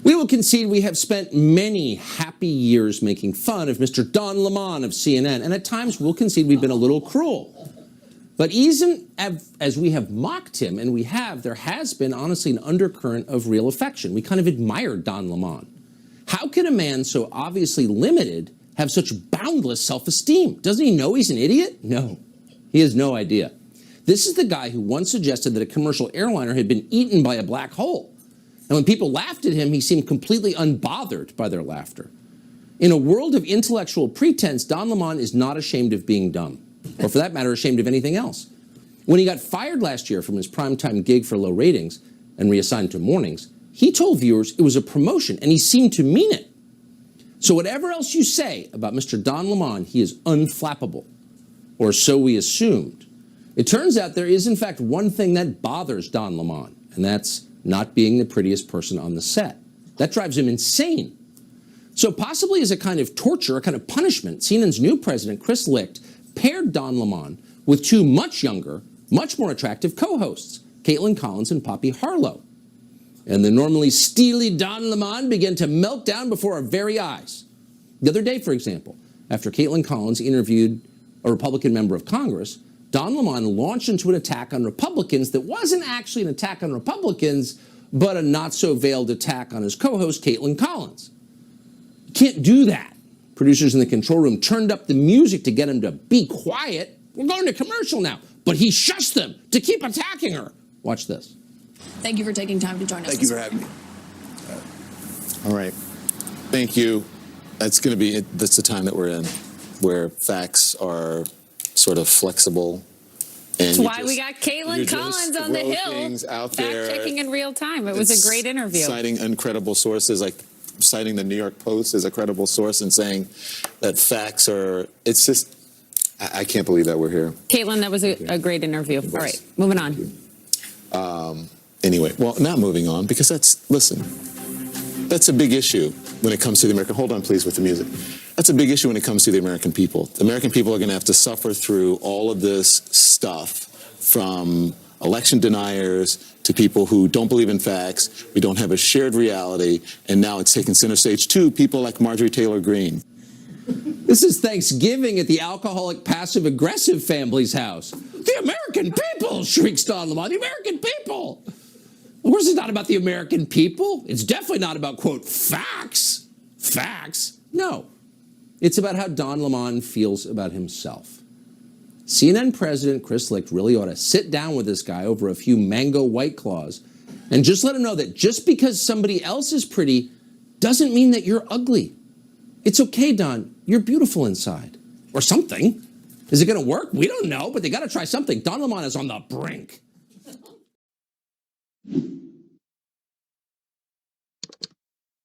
We will concede we have spent many happy years making fun of Mr. Don Lemon of CNN, and at times we'll concede we've been a little cruel. But even as we have mocked him, and there has been honestly an undercurrent of real affection. We kind of admired Don Lemon. How can a man so obviously limited have such boundless self-esteem? Doesn't he know he's an idiot? No, he has no idea. This is the guy who once suggested that a commercial airliner had been eaten by a black hole. And when people laughed at him, he seemed completely unbothered by their laughter. In a world of intellectual pretense, Don Lemon is not ashamed of being dumb, or for that matter, ashamed of anything else. When he got fired last year from his primetime gig for low ratings and reassigned to mornings, he told viewers it was a promotion, and he seemed to mean it. So whatever else you say about Mr. Don Lemon, he is unflappable, or so we assumed. It turns out there is, in fact, one thing that bothers Don Lemon, and that's not being the prettiest person on the set. That drives him insane. So possibly as a kind of torture, a kind of punishment, CNN's new president, Chris Licht, paired Don Lemon with two much younger, much more attractive co-hosts, Caitlin Collins and Poppy Harlow. And the normally steely Don Lemon began to melt down before our very eyes. The other day, for example, after Caitlin Collins interviewed a Republican member of Congress, Don Lemon launched into an attack on Republicans that wasn't actually an attack on Republicans, but a not-so-veiled attack on his co-host, Caitlin Collins. You can't do that. Producers in the control room turned up the music to get him to be quiet. We're going to commercial now. But he shushed them to keep attacking her. Watch this. Thank you for taking time to join us. Thank you for having me. All right. Thank you. That's going to be it. That's the time that we're in, where facts are sort of flexible. That's why we got Caitlin Collins on the Hill, fact-checking in real time. It was a great interview. Citing uncredible sources, like citing the New York Post as a credible source and saying that facts are, it's just, I can't believe that we're here. Caitlin, that was a great interview. All right, moving on. Anyway, well, not moving on, because listen, that's a big issue when it comes to the American, hold on please with the music. That's a big issue when it comes to the American people. The American people are going to have to suffer through all of this stuff, from election deniers to people who don't believe in facts. We don't have a shared reality, and now it's taken center stage to people like Marjorie Taylor Greene. This is Thanksgiving at the alcoholic passive-aggressive family's house. The American people, shrieks Don Lemon, the American people. Of course it's not about the American people. It's definitely not about, quote, facts. Facts? No. It's about how Don Lemon feels about himself. CNN President Chris Licht really ought to sit down with this guy over a few mango White Claws and just let him know that just because somebody else is pretty doesn't mean that you're ugly. It's okay, Don. You're beautiful inside. Or something. Is it going to work? We don't know, but they got to try something. Don Lemon is on the brink.